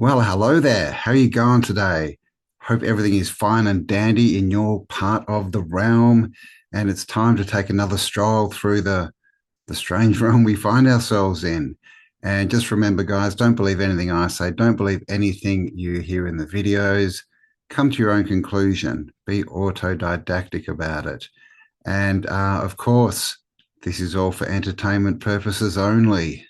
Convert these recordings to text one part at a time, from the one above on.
Well, hello there. How are you going today? Hope everything is fine and dandy in your part of the realm. And it's time to take another stroll through the strange realm we find ourselves in. And just remember, guys, don't believe anything I say. Don't believe anything you hear in the videos. Come to your own conclusion. Be autodidactic about it. And of course, this is all for entertainment purposes only.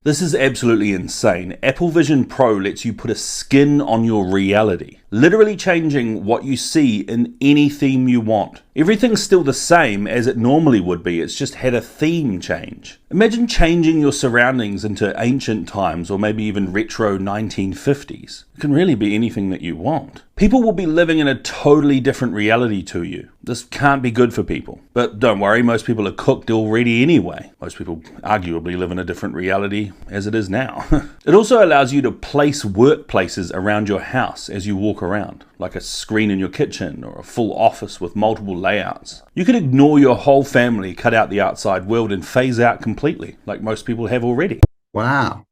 This is absolutely insane. Apple Vision Pro lets you put a skin on your reality, literally changing what you see in any theme you want. Everything's still the same as it normally would be, it's just had a theme change. Imagine changing your surroundings into ancient times or maybe even retro 1950s. It can really be anything that you want. People will be living in a totally different reality to you. This can't be good for people. But don't worry, most people are cooked already anyway. Most people arguably live in a different reality as it is now. It also allows you to place workplaces around your house as you walk around, like a screen in your kitchen or a full office with multiple layouts. You can ignore your whole family, cut out the outside world, and phase out completely, like most people have already. Wow.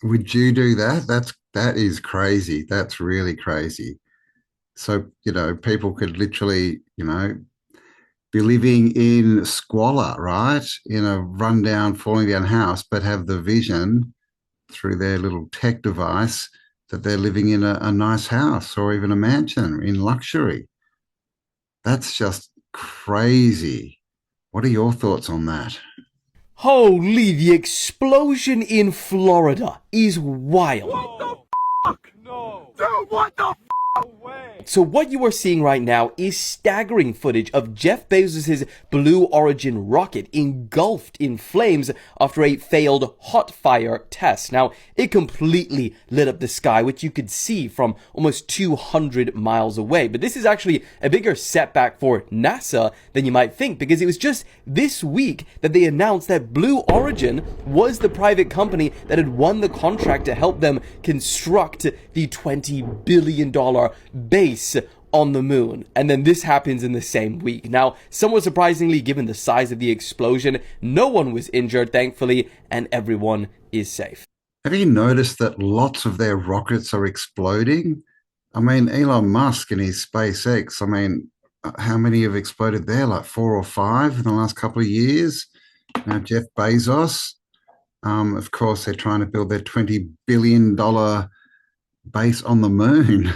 Would you do that? That is crazy. That's really crazy. So, people could literally, be living in squalor, right? In a rundown, falling down house, but have the vision through their little tech device that they're living in a nice house or even a mansion in luxury. That's just crazy. What are your thoughts on that? Holy, the explosion in Florida is wild. What the fuck? No. Dude, what the way? So what you are seeing right now is staggering footage of Jeff Bezos' Blue Origin rocket engulfed in flames after a failed hot fire test. Now, it completely lit up the sky, which you could see from almost 200 miles away. But this is actually a bigger setback for NASA than you might think, because it was just this week that they announced that Blue Origin was the private company that had won the contract to help them construct the $20 billion base on the moon. And then this happens in the same week. Now, somewhat surprisingly, given the size of the explosion, no one was injured, thankfully, and everyone is safe. Have you noticed that lots of their rockets are exploding? I mean, Elon Musk and his SpaceX, how many have exploded there? Like 4 or 5 in the last couple of years? Now, Jeff Bezos, of course, they're trying to build their $20 billion base on the moon.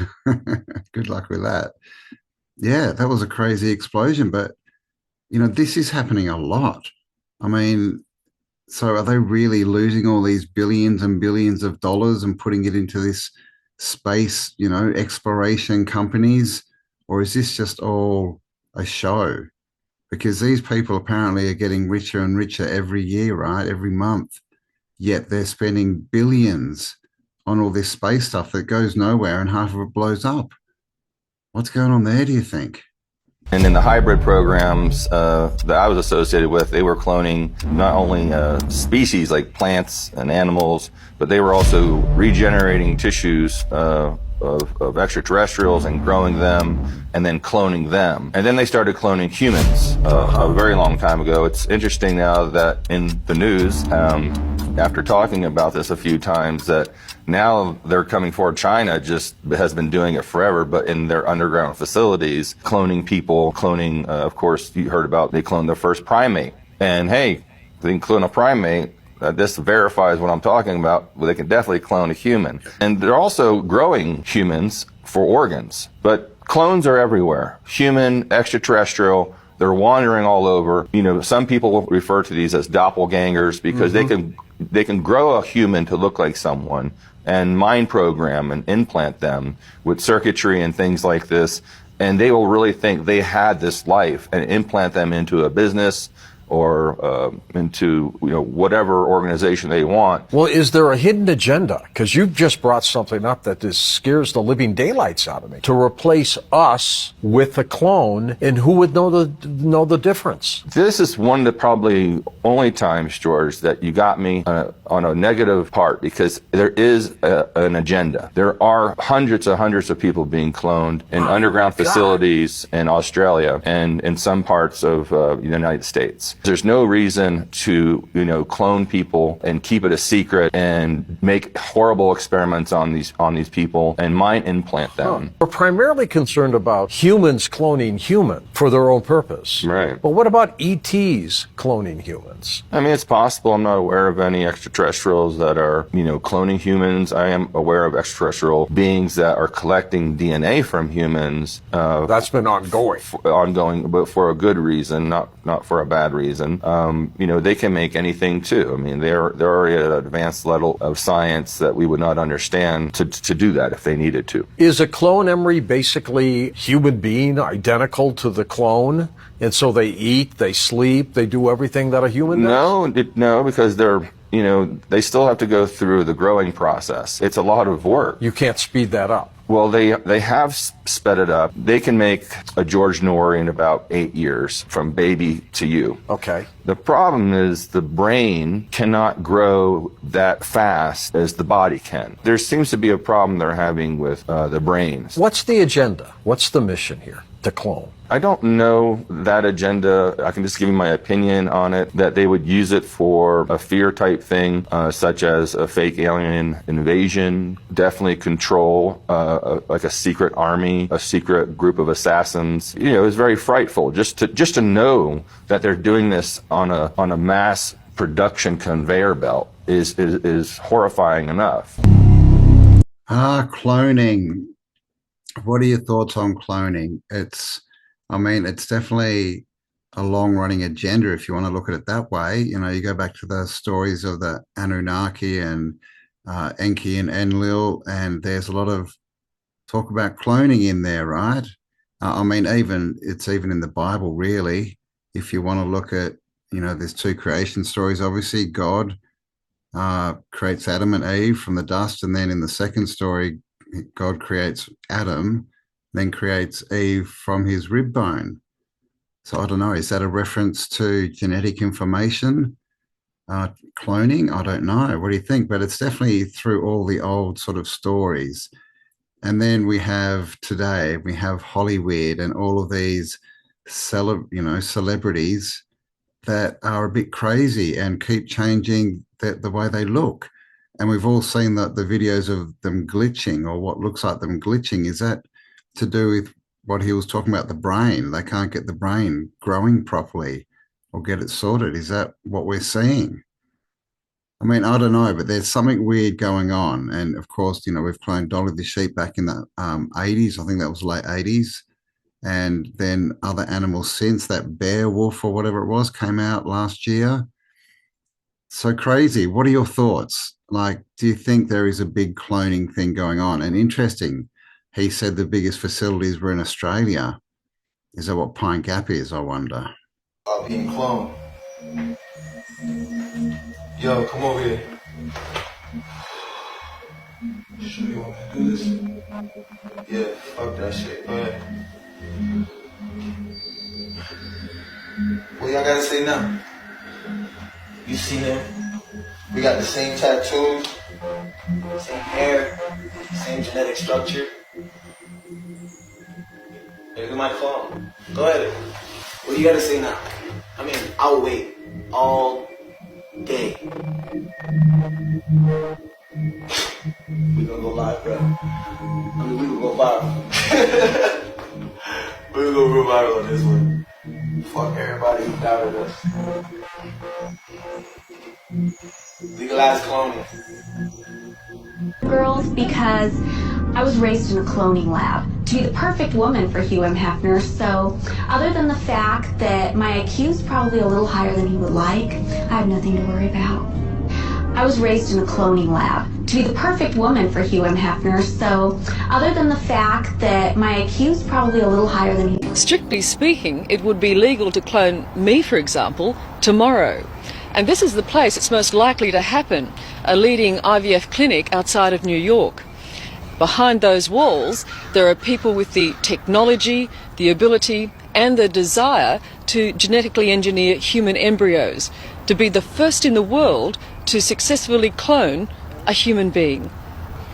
Good luck with that. Yeah, that was a crazy explosion, but this is happening a lot. So are they really losing all these billions and billions of dollars and putting it into this space, exploration companies? Or is this just all a show? Because these people apparently are getting richer and richer every year, right? Every month. Yet they're spending billions on all this space stuff that goes nowhere and half of it blows up. What's going on there, do you think? And in the hybrid programs that I was associated with, they were cloning not only species like plants and animals, but they were also regenerating tissues of extraterrestrials and growing them and then cloning them. And then they started cloning humans a very long time ago. It's interesting now that in the news, after talking about this a few times, that now they're coming forward. China just has been doing it forever, but in their underground facilities, cloning people, cloning, of course, you heard about they cloned their first primate. And hey, they can clone a primate. This verifies what I'm talking about. Well, they can definitely clone a human. And they're also growing humans for organs. But clones are everywhere. Human, extraterrestrial, they're wandering all over. Some people refer to these as doppelgangers because they can grow a human to look like someone and mind program and implant them with circuitry and things like this. And they will really think they had this life and implant them into a business or into whatever organization they want. Well, is there a hidden agenda? Because you've just brought something up that just scares the living daylights out of me. To replace us with a clone, and who would know the difference? This is one of the probably only times, George, that you got me on a negative part, because there is an agenda. There are hundreds of people being cloned in underground facilities in Australia and in some parts of the United States. There's no reason to, clone people and keep it a secret and make horrible experiments on these people and mind implant them. We're primarily concerned about humans cloning human for their own purpose. Right. But what about ETs cloning humans? I mean, it's possible. I'm not aware of any extraterrestrials that are, cloning humans. I am aware of extraterrestrial beings that are collecting DNA from humans. That's been ongoing. Ongoing, but for a good reason, not for a bad reason. They can make anything too. I mean, they're already at an advanced level of science that we would not understand to do that if they needed to. Is a clone, Emery, basically human being identical to the clone? And so they eat, they sleep, they do everything that a human does? No, because they still have to go through the growing process. It's a lot of work. You can't speed that up. Well, they have sped it up. They can make a George Norrie in about 8 years, from baby to you. Okay. The problem is the brain cannot grow that fast as the body can. There seems to be a problem they're having with the brains. What's the agenda? What's the mission here to clone? I don't know that agenda. I can just give you my opinion on it, that they would use it for a fear type thing, such as a fake alien invasion, definitely control, like a secret army, a secret group of assassins. It's very frightful just to know that they're doing this on a mass production conveyor belt is horrifying enough. Cloning. What are your thoughts on cloning? It's definitely a long-running agenda if you want to look at it that way. You go back to the stories of the Anunnaki and Enki and Enlil, and there's a lot of talk about cloning in there, right? It's even in the Bible, really. If you want to look at, there's two creation stories. Obviously, God creates Adam and Eve from the dust, and then in the second story, God creates Adam, then creates Eve from his rib bone. So I don't know, is that a reference to genetic information? Cloning? I don't know. What do you think? But it's definitely through all the old sort of stories. And then we have Hollywood and all of these celebrities that are a bit crazy and keep changing the way they look. And we've all seen the videos of them glitching, or what looks like them glitching. Is that to do with what he was talking about, the brain? They can't get the brain growing properly or get it sorted. Is that what we're seeing? I don't know, but there's something weird going on. And of course, we've cloned Dolly the sheep back in the 80s. I think that was late 80s. And then other animals since. That bear wolf or whatever it was came out last year. So crazy. What are your thoughts? Do you think there is a big cloning thing going on? And interesting, he said the biggest facilities were in Australia. Is that what Pine Gap is, I wonder? I'm being cloned. Yo, come over here. Sure you want me to do this? Yeah, fuck that shit. Go ahead. What y'all gotta say now? You see him? We got the same tattoos, same hair, same genetic structure. Hey, look at my phone. Go ahead. What do you gotta say now? I'll wait all day. We gonna go live, bro. We gonna go viral. We gonna go real viral on this one. Fuck everybody who doubted us. Legalize cloning. Girls, because I was raised in a cloning lab to be the perfect woman for Hugh M. Hefner. So other than the fact that my IQ is probably a little higher than he would like, I have nothing to worry about. I was raised in a cloning lab to be the perfect woman for Hugh M. Hefner. So other than the fact that my IQ is probably a little higher than he... Strictly speaking, it would be legal to clone me, for example, tomorrow. And this is the place it's most likely to happen, a leading IVF clinic outside of New York. Behind those walls, there are people with the technology, the ability and the desire to genetically engineer human embryos, to be the first in the world to successfully clone a human being.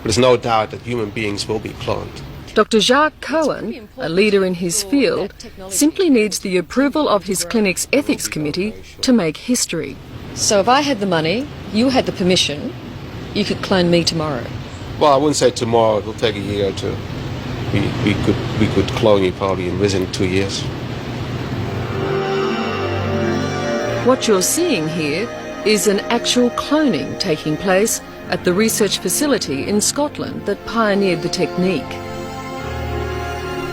There's no doubt that human beings will be cloned. Dr. Jacques Cohen, a leader in his field, simply needs the approval of his clinic's ethics committee to make history. So if I had the money, you had the permission, you could clone me tomorrow. Well, I wouldn't say tomorrow. It'll take a year or two. We could clone you probably within 2 years. What you're seeing here is an actual cloning taking place at the research facility in Scotland that pioneered the technique.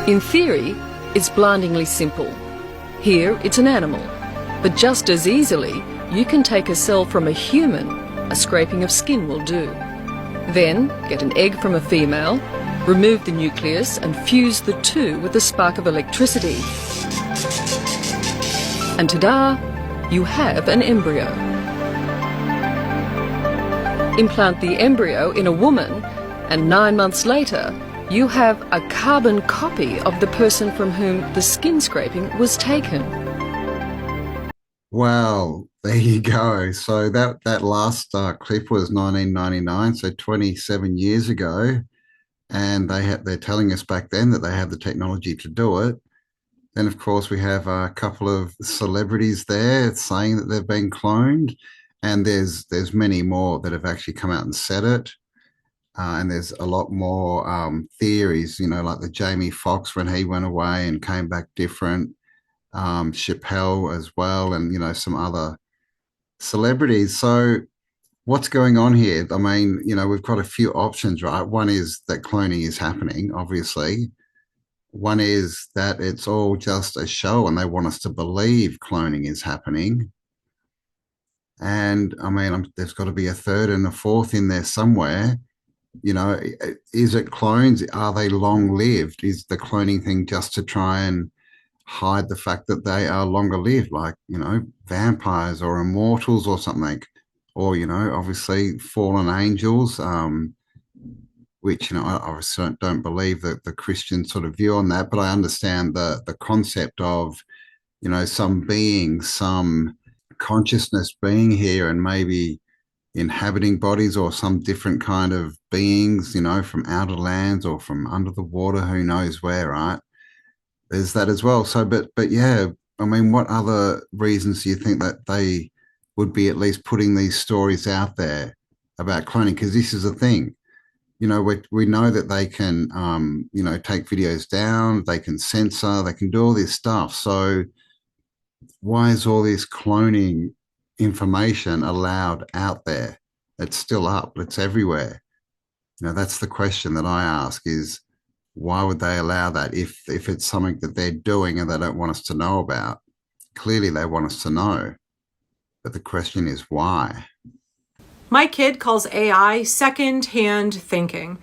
In theory, it's blindingly simple. Here, it's an animal. But just as easily, you can take a cell from a human. A scraping of skin will do. Then, get an egg from a female, remove the nucleus and fuse the two with a spark of electricity. And ta-da, you have an embryo. Implant the embryo in a woman, and 9 months later, you have a carbon copy of the person from whom the skin scraping was taken. Well, there you go. So that last clip was 1999, so 27 years ago, and they're telling us back then that they had the technology to do it. Then, of course, we have a couple of celebrities there saying that they've been cloned, and there's many more that have actually come out and said it. And there's a lot more theories, you know, like the Jamie Foxx when he went away and came back different, Chappelle as well, and, you know, some other celebrities. So what's going on here? I mean, you know, we've got a few options, right? One is that cloning is happening, obviously. One is that it's all just a show and they want us to believe cloning is happening. And I mean, there's got to be a third and a fourth in there somewhere. You know, is it clones? Are they long-lived? Is the cloning thing just to try and hide the fact that they are longer lived, like, you know, vampires or immortals or something? Or, you know, obviously fallen angels, which, you know, I obviously don't believe that the Christian sort of view on that, but I understand the concept of, you know, some being, some consciousness being here and maybe inhabiting bodies or some different kind of beings, you know, from outer lands or from under the water, who knows where, right? There's that as well. So, but yeah, I mean, what other reasons do you think that they would be at least putting these stories out there about cloning? Because this is a thing, you know, we know that they can, you know, take videos down, they can censor, they can do all this stuff. So why is all this cloning information allowed out there? It's still up, it's everywhere. You know, that's the question that I ask, is why would they allow that if it's something that they're doing and they don't want us to know about? Clearly they want us to know, but the question is why? My kid calls AI second-hand thinking.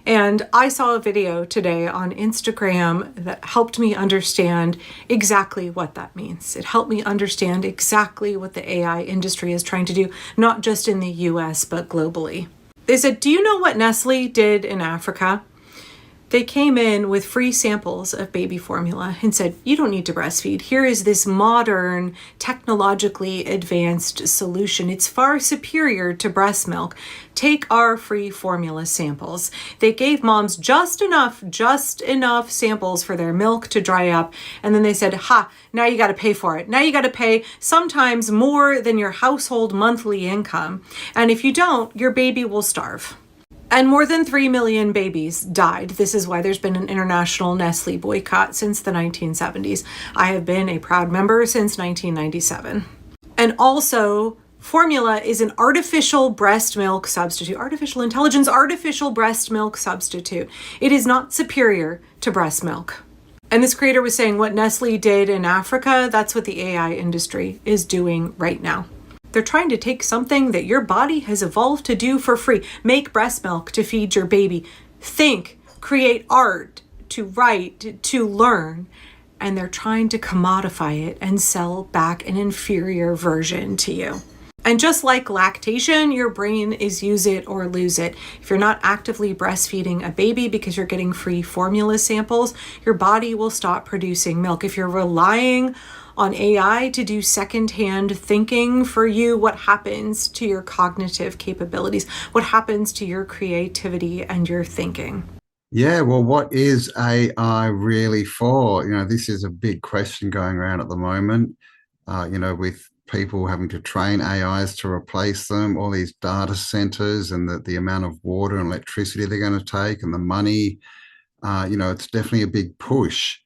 And I saw a video today on Instagram that helped me understand exactly what that means. It helped me understand exactly what the AI industry is trying to do, not just in the US, but globally. They said, do you know what Nestle did in Africa? They came in with free samples of baby formula and said, you don't need to breastfeed. Here is this modern, technologically advanced solution. It's far superior to breast milk. Take our free formula samples. They gave moms just enough samples for their milk to dry up. And then they said, now you got to pay for it. Now you got to pay sometimes more than your household monthly income. And if you don't, your baby will starve. And more than 3 million babies died. This is why there's been an international Nestle boycott since the 1970s. I have been a proud member since 1997. And also, formula is an artificial breast milk substitute, artificial intelligence, artificial breast milk substitute. It is not superior to breast milk. And this creator was saying what Nestle did in Africa, that's what the AI industry is doing right now. They're trying to take something that your body has evolved to do for free. Make breast milk to feed your baby. Think, create art, to write, to learn. And they're trying to commodify it and sell back an inferior version to you. And just like lactation, your brain is use it or lose it. If you're not actively breastfeeding a baby because you're getting free formula samples, your body will stop producing milk. If you're relying on AI to do secondhand thinking for you, what happens to your cognitive capabilities? What happens to your creativity and your thinking? Yeah, well, what is AI really for? This is a big question going around at the moment. With people having to train AIs to replace them, all these data centers, and the amount of water and electricity they're going to take, and the money. It's definitely a big push.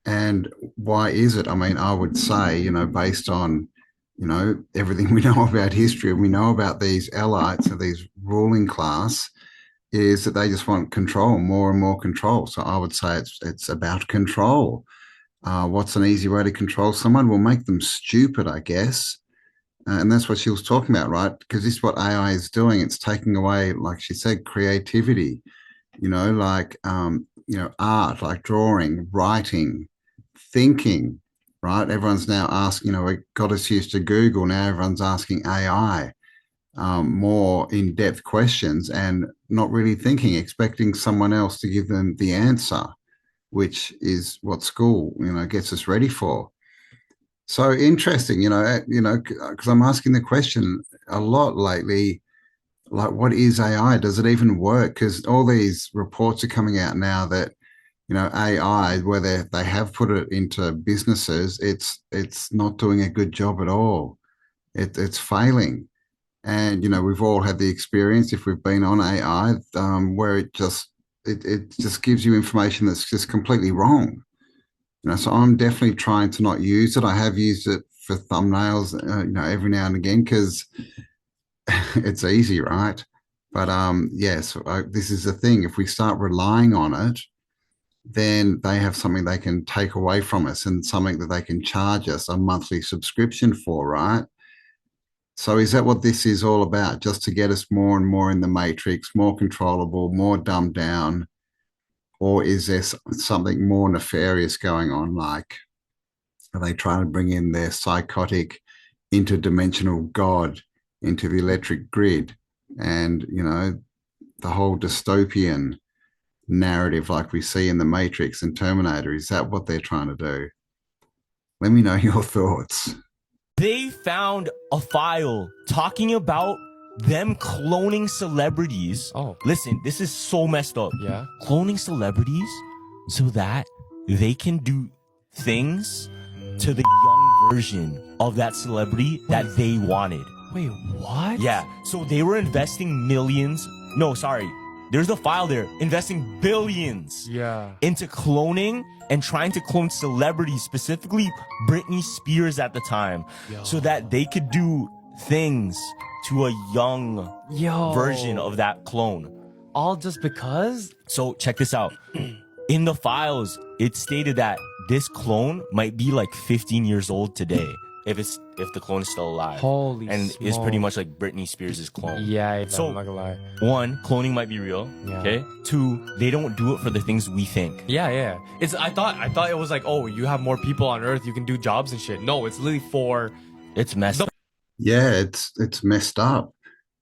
And why is it? I mean, I would say, based on, everything we know about history, and we know about these elites or these ruling class, is that they just want control, more and more control. So I would say it's about control. What's an easy way to control someone? We'll make them stupid, I guess. And that's what she was talking about, right? Because this is what AI is doing. It's taking away, like she said, creativity, art, like drawing, writing, thinking, right? Everyone's now asking, we got us used to Google. Now everyone's asking AI more in-depth questions and not really thinking, expecting someone else to give them the answer, which is what school, gets us ready for. So interesting, because I'm asking the question a lot lately, like, what is AI? Does it even work? Because all these reports are coming out now that, AI, where they have put it into businesses, it's not doing a good job at all. It's failing. And, we've all had the experience, if we've been on AI, where it just gives you information that's just completely wrong. So I'm definitely trying to not use it. I have used it for thumbnails, every now and again, because it's easy, right? But yes, this is the thing. If we start relying on it, then they have something they can take away from us and something that they can charge us a monthly subscription for, right? So is that what this is all about? Just to get us more and more in the matrix, more controllable, more dumbed down? Or is there something more nefarious going on? Like, are they trying to bring in their psychotic interdimensional God into the electric grid? And, the whole dystopian narrative like we see in the Matrix and Terminator, is that what they're trying to do? Let me know your thoughts. They found a file talking about them cloning celebrities. Oh. Listen, this is so messed up. Yeah. Cloning celebrities so that they can do things to the young version of that celebrity that they wanted. Wait, what? Yeah. So they were investing millions. No, sorry. There's the file there. Investing billions. Yeah. Into cloning and trying to clone celebrities, specifically Britney Spears at the time, so that they could do things to a young version of that clone. All just because? So check this out. In the files, it stated that this clone might be like 15 years old today if the clone is still alive. Holy and smokes. It's pretty much like Britney Spears' clone. Yeah, so I'm not gonna lie. One, cloning might be real. Yeah. Okay. Two, they don't do it for the things we think. Yeah. I thought it was like, oh, you have more people on Earth, you can do jobs and shit. No, it's literally for. It's messed up. Yeah, it's messed up.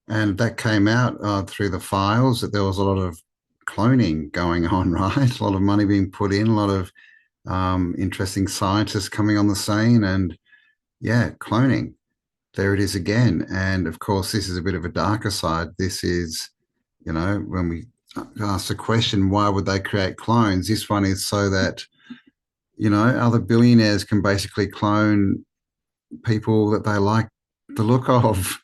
And that came out through the files, that there was a lot of cloning going on, right? A lot of money being put in, a lot of interesting scientists coming on the scene, and yeah, cloning. There it is again. And of course, this is a bit of a darker side. This is, when we ask the question, why would they create clones? This one is so that, other billionaires can basically clone people that they like the look of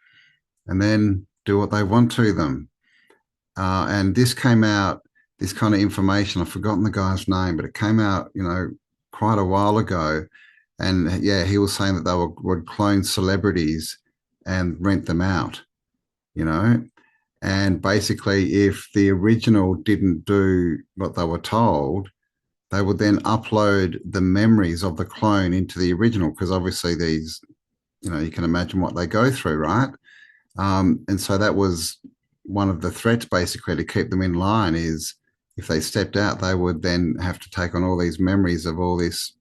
and then do what they want to them. And this came out, this kind of information, I've forgotten the guy's name, but it came out, quite a while ago. And yeah, he was saying that they would clone celebrities and rent them out, and basically if the original didn't do what they were told, they would then upload the memories of the clone into the original, because obviously these, you can imagine what they go through, right? And so that was one of the threats, basically, to keep them in line, is if they stepped out, they would then have to take on all these memories of all this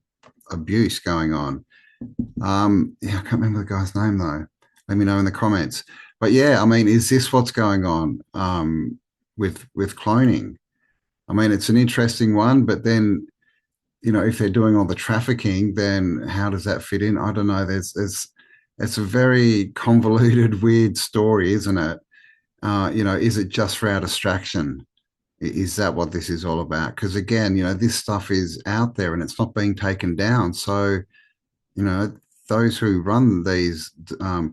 abuse going on. Yeah, I can't remember the guy's name though. Let me know in the comments. But yeah, I mean, is this what's going on with cloning? I mean, it's an interesting one, but then, if they're doing all the trafficking, then how does that fit in? I don't know. It's a very convoluted, weird story, isn't it? Is it just for our distraction? Is that what this is all about? Because again, this stuff is out there and it's not being taken down. So, those who run these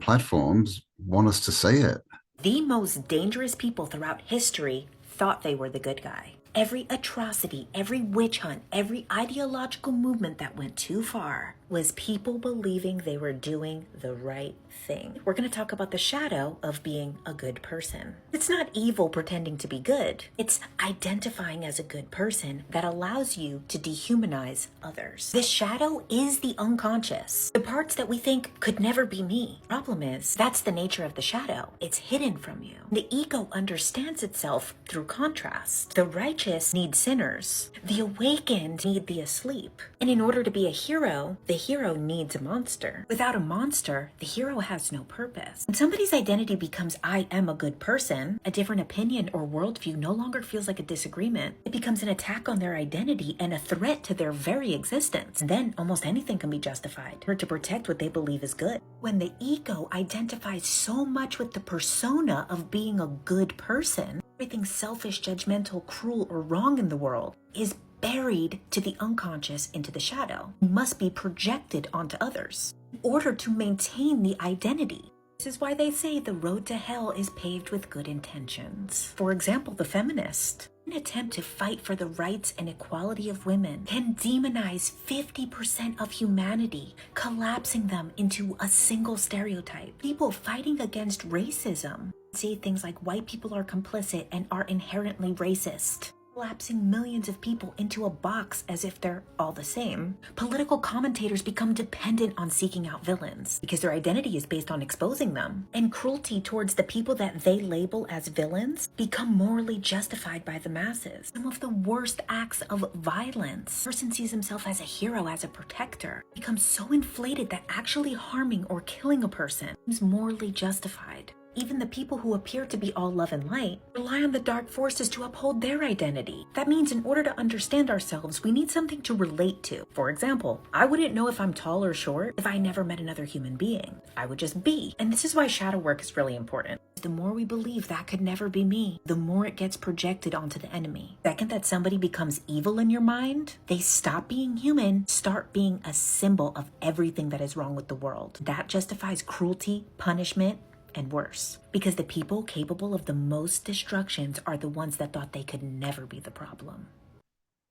platforms want us to see it. The most dangerous people throughout history thought they were the good guy. Every atrocity, every witch hunt, every ideological movement that went too far was people believing they were doing the right thing. We're going to talk about the shadow of being a good person. It's not evil pretending to be good. It's identifying as a good person that allows you to dehumanize others. This shadow is the unconscious, the parts that we think could never be me. Problem is, that's the nature of the shadow. It's hidden from you. The ego understands itself through contrast. The righteous need sinners. The awakened need the asleep. And in order to be a hero, the hero needs a monster. Without a monster, the hero has no purpose. When somebody's identity becomes I am a good person, a different opinion or worldview no longer feels like a disagreement. It becomes an attack on their identity and a threat to their very existence. And then almost anything can be justified or to protect what they believe is good. When the ego identifies so much with the persona of being a good person, everything selfish, judgmental, cruel, or wrong in the world is buried to the unconscious into the shadow, must be projected onto others in order to maintain the identity. This is why they say the road to hell is paved with good intentions. For example, the feminist, an attempt to fight for the rights and equality of women, can demonize 50% of humanity, collapsing them into a single stereotype. People fighting against racism say things like white people are complicit and are inherently racist, collapsing millions of people into a box as if they're all the same. Political commentators become dependent on seeking out villains because their identity is based on exposing them. And cruelty towards the people that they label as villains become morally justified by the masses. Some of the worst acts of violence. A person sees himself as a hero, as a protector, becomes so inflated that actually harming or killing a person is morally justified. Even the people who appear to be all love and light rely on the dark forces to uphold their identity. That means in order to understand ourselves, we need something to relate to. For example, I wouldn't know if I'm tall or short if I never met another human being. I would just be. And this is why shadow work is really important. The more we believe that could never be me, the more it gets projected onto the enemy. The second that somebody becomes evil in your mind, they stop being human, start being a symbol of everything that is wrong with the world. That justifies cruelty, punishment, and worse, because the people capable of the most destructions are the ones that thought they could never be the problem.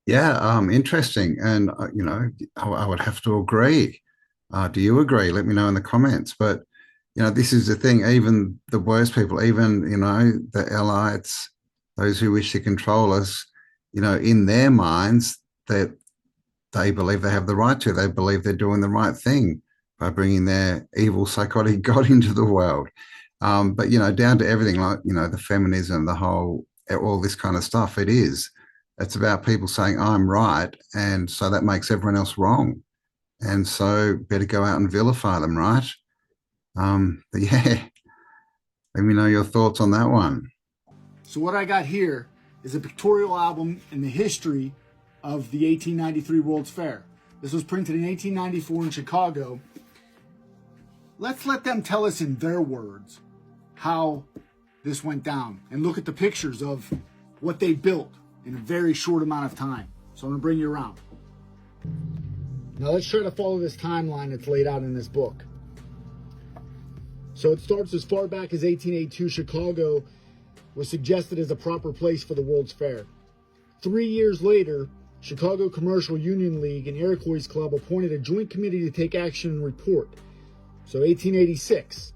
Yeah, interesting. And, I would have to agree. Do you agree? Let me know in the comments. But, this is the thing, even the worst people, even, the elites, those who wish to control us, in their minds, that they believe they have the right to. They believe they're doing the right thing by bringing their evil, psychotic God into the world. But, down to everything like, the feminism, the whole, all this kind of stuff, it's about people saying, I'm right. And so that makes everyone else wrong. And so better go out and vilify them, right? But yeah, let me know your thoughts on that one. So what I got here is a pictorial album in the history of the 1893 World's Fair. This was printed in 1894 in Chicago. Let's let them tell us in their words how this went down and look at the pictures of what they built in a very short amount of time. So I'm going to bring you around. Now let's try to follow this timeline that's laid out in this book. So it starts as far back as 1882. Chicago was suggested as a proper place for the World's Fair. 3 years later, Chicago Commercial Union League and Iroquois Club appointed a joint committee to take action and report. So 1886.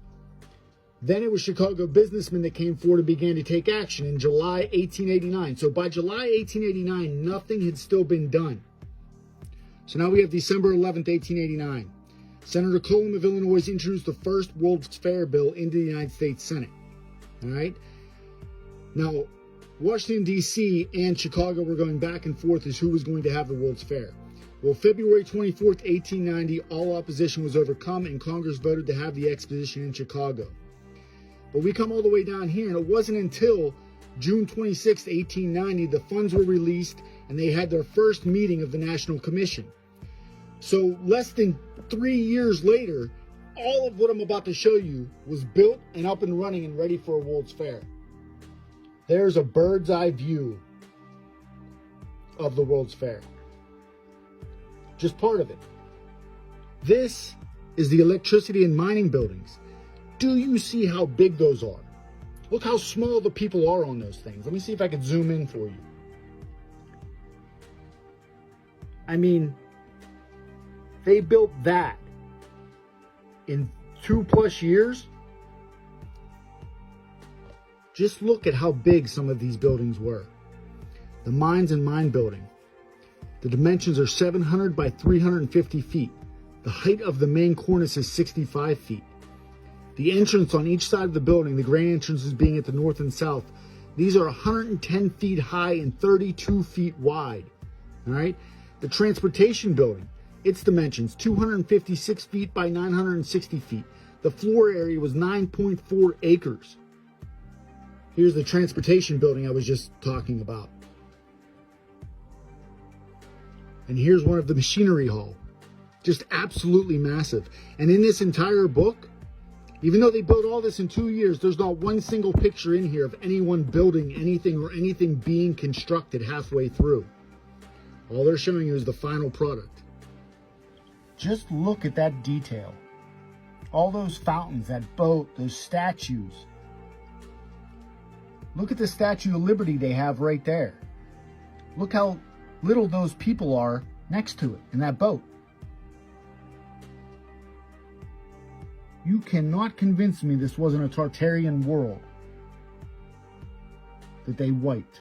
Then it was Chicago businessmen that came forward and began to take action in July 1889. So by July 1889, nothing had still been done. So now we have December 11th, 1889. Senator Cullum of Illinois introduced the first World's Fair bill into the United States Senate. All right. Now, Washington, D.C. and Chicago were going back and forth as who was going to have the World's Fair. Well, February 24th, 1890, all opposition was overcome and Congress voted to have the exposition in Chicago. But we come all the way down here, and it wasn't until June 26th, 1890, the funds were released and they had their first meeting of the National Commission. So less than 3 years later, all of what I'm about to show you was built and up and running and ready for a World's Fair. There's a bird's eye view of the World's Fair. Just part of it. This is the electricity and mining buildings. Do you see how big those are? Look how small the people are on those things. Let me see if I can zoom in for you. I mean, they built that in 2+ years. Just look at how big some of these buildings were. The Mines and Mine Building. The dimensions are 700 by 350 feet. The height of the main cornice is 65 feet. The entrance on each side of the building, the grand entrances being at the north and south, these are 110 feet high and 32 feet wide. All right. The transportation building, its dimensions, 256 feet by 960 feet. The floor area was 9.4 acres. Here's the transportation building I was just talking about. And here's one of the machinery hall. Just absolutely massive. And in this entire book, even though they built all this in 2 years, there's not one single picture in here of anyone building anything or anything being constructed halfway through. All they're showing you is the final product. Just look at that detail. All those fountains, that boat, those statues. Look at the Statue of Liberty they have right there. Look how little those people are next to it in that boat. You cannot convince me this wasn't a Tartarian world that they wiped.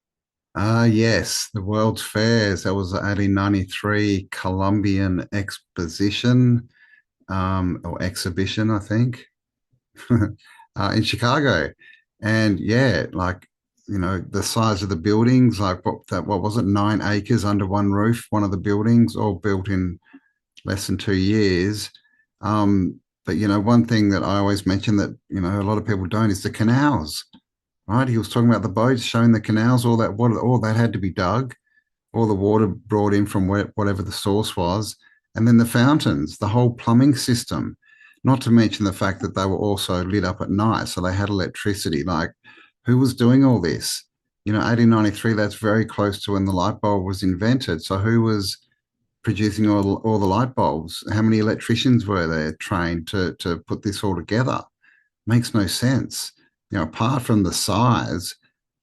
Yes, the World's Fairs. That was the 1893 Columbian Exposition, or exhibition, I think, in Chicago. And yeah, like, you know, the size of the buildings, like what was it, 9 acres under one roof, one of the buildings, all built in less than 2 years. But, you know, one thing that I always mention that, you know, a lot of people don't is the canals, right? He was talking about the boats, showing the canals, all that had to be dug, all the water brought in from whatever the source was, and then the fountains, the whole plumbing system, not to mention the fact that they were also lit up at night, so they had electricity. Like, who was doing all this? You know, 1893, that's very close to when the light bulb was invented. So who was producing all the light bulbs? How many electricians were there trained to put this all together? Makes no sense. You know, apart from the size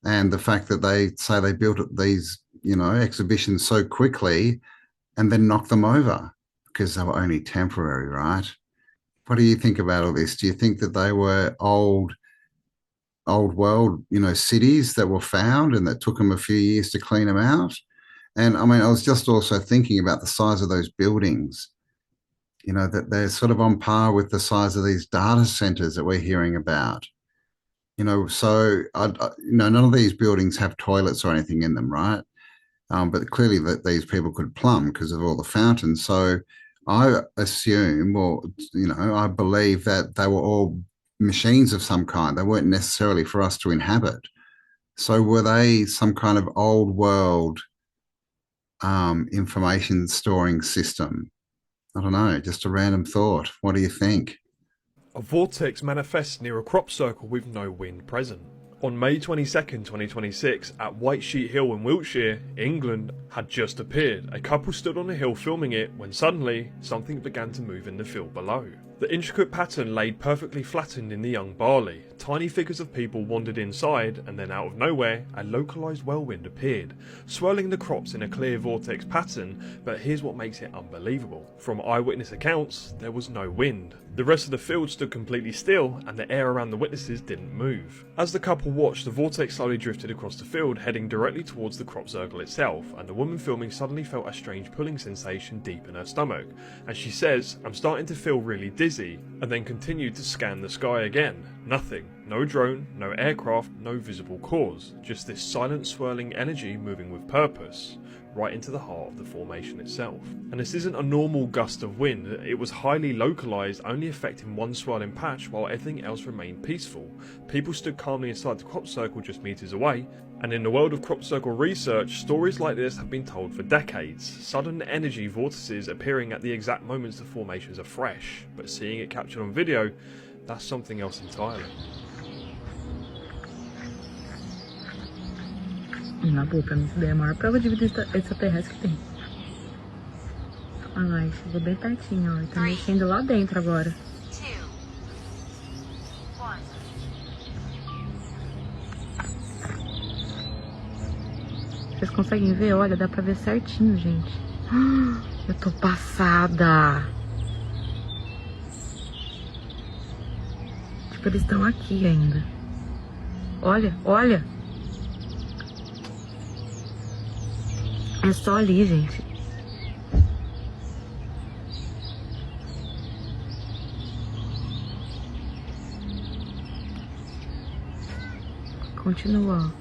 and the fact that they say they built these, you know, exhibitions so quickly and then knocked them over because they were only temporary, right? What do you think about all this? Do you think that they were old world, you know, cities that were found and that took them a few years to clean them out? And I mean, I was just also thinking about the size of those buildings, you know, that they're sort of on par with the size of these data centers that we're hearing about. You know, so, you know, none of these buildings have toilets or anything in them, right? But clearly that these people could plumb because of all the fountains. So I assume, or, you know, I believe that they were all machines of some kind. They weren't necessarily for us to inhabit. So were they some kind of old world information storing system? I don't know, just a random thought. What do you think? A vortex manifests near a crop circle with no wind present. On May 22nd, 2026, at White Sheet Hill in Wiltshire, England, had just appeared. A couple stood on a hill filming it when suddenly something began to move in the field below. The intricate pattern laid perfectly flattened in the young barley. Tiny figures of people wandered inside, and then out of nowhere, a localised whirlwind appeared, swirling the crops in a clear vortex pattern. But here's what makes it unbelievable. From eyewitness accounts, there was no wind. The rest of the field stood completely still, and the air around the witnesses didn't move. As the couple watched, the vortex slowly drifted across the field, heading directly towards the crop circle itself, and the woman filming suddenly felt a strange pulling sensation deep in her stomach. And she says, "I'm starting to feel really dizzy," and then continued to scan the sky again. Nothing. No drone, no aircraft, no visible cause. Just this silent swirling energy moving with purpose, right into the heart of the formation itself. And this isn't a normal gust of wind. It was highly localised, only affecting one swirling patch while everything else remained peaceful. People stood calmly inside the crop circle just meters away. And in the world of crop circle research, stories like this have been told for decades. Sudden energy vortices appearing at the exact moments the formations are fresh. But seeing it captured on video, that's something else entirely. Na boa, pra mim isso daí é a maior prova de vida extraterrestre que tem. Olha lá, ele chegou bem pertinho, ó. Ele tá mexendo lá dentro agora. Vocês conseguem ver? Olha, dá pra ver certinho, gente. Eu tô passada. Tipo, eles estão aqui ainda. Olha, olha. É só ali, gente. Continua, ó.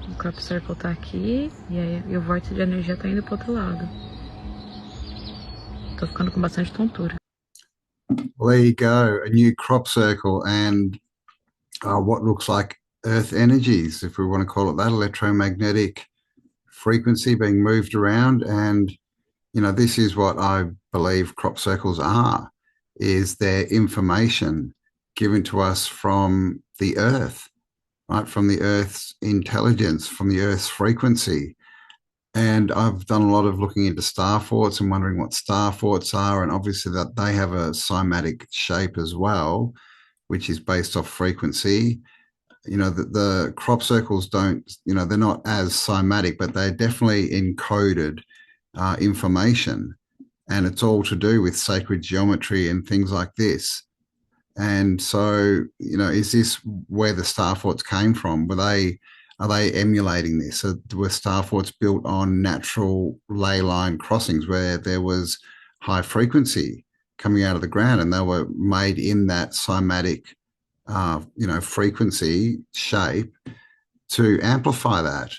O crop circle tá aqui e o vórtice de energia tá indo pro outro lado. Tô ficando com bastante tontura. Well, there you go, a new crop circle and what looks like earth energies, if we want to call it that, electromagnetic frequency being moved around. And, you know, this is what I believe crop circles are, is their information given to us from the earth, right? From the earth's intelligence, from the earth's frequency. And I've done a lot of looking into star forts and wondering what star forts are. And obviously that they have a cymatic shape as well, which is based off frequency. You know, the crop circles don't, you know, they're not as cymatic, but they're definitely encoded information. And it's all to do with sacred geometry and things like this. And so, you know, is this where the star forts came from? Are they emulating this? Were star forts built on natural ley line crossings where there was high frequency coming out of the ground, and they were made in that cymatic, you know, frequency shape to amplify that?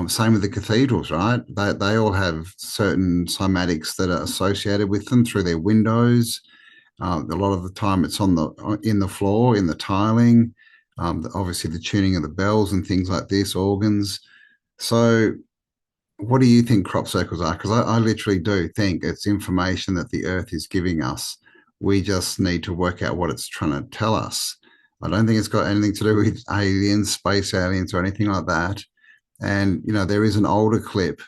Same with the cathedrals, right? They all have certain cymatics that are associated with them through their windows. A lot of the time it's in the floor, in the tiling, obviously the tuning of the bells and things like this, organs. So what do you think crop circles are? Because I literally do think it's information that the earth is giving us. We just need to work out what it's trying to tell us. I don't think it's got anything to do with aliens, space aliens, or anything like that. And, you know, there is an older clip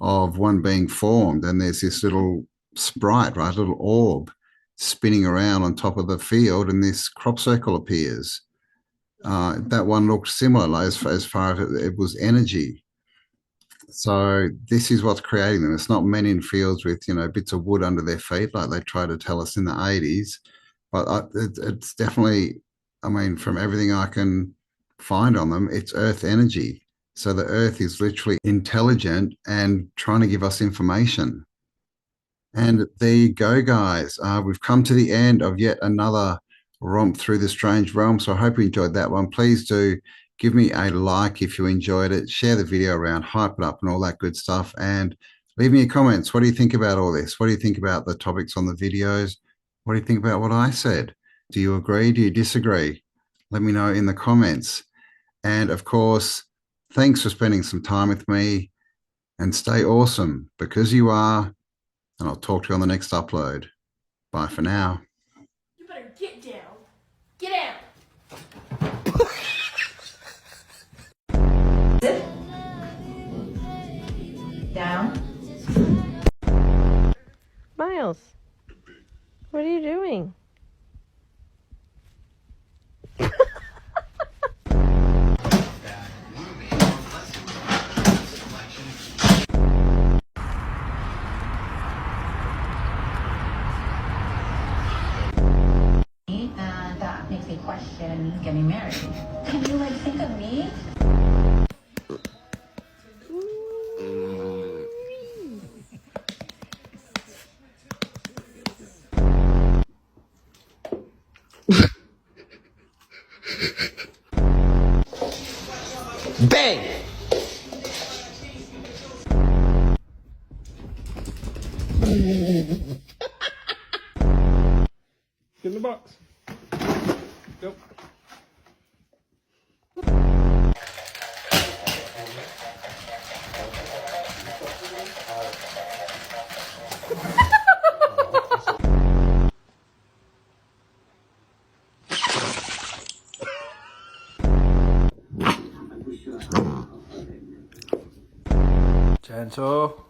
of one being formed, and there's this little sprite, right, little orb spinning around on top of the field, and this crop circle appears. That one looked similar as far as it was energy. So this is what's creating them. It's not men in fields with, you know, bits of wood under their feet like they tried to tell us in the 80s. But it's definitely, I mean, from everything I can find on them, it's earth energy. So the earth is literally intelligent and trying to give us information. And there you go, guys. We've come to the end of yet another romp through the strange realm. So I hope you enjoyed that one. Please do give me a like if you enjoyed it. Share the video around, hype it up and all that good stuff. And leave me your comments. What do you think about all this? What do you think about the topics on the videos? What do you think about what I said? Do you agree? Do you disagree? Let me know in the comments. And of course, thanks for spending some time with me, and stay awesome because you are, and I'll talk to you on the next upload. Bye for now. You better get down. Get down. Sit. Down. Miles, what are you doing? And that makes me question getting married. Can you like think of me? Bang! Get in the box. Go. Gentle.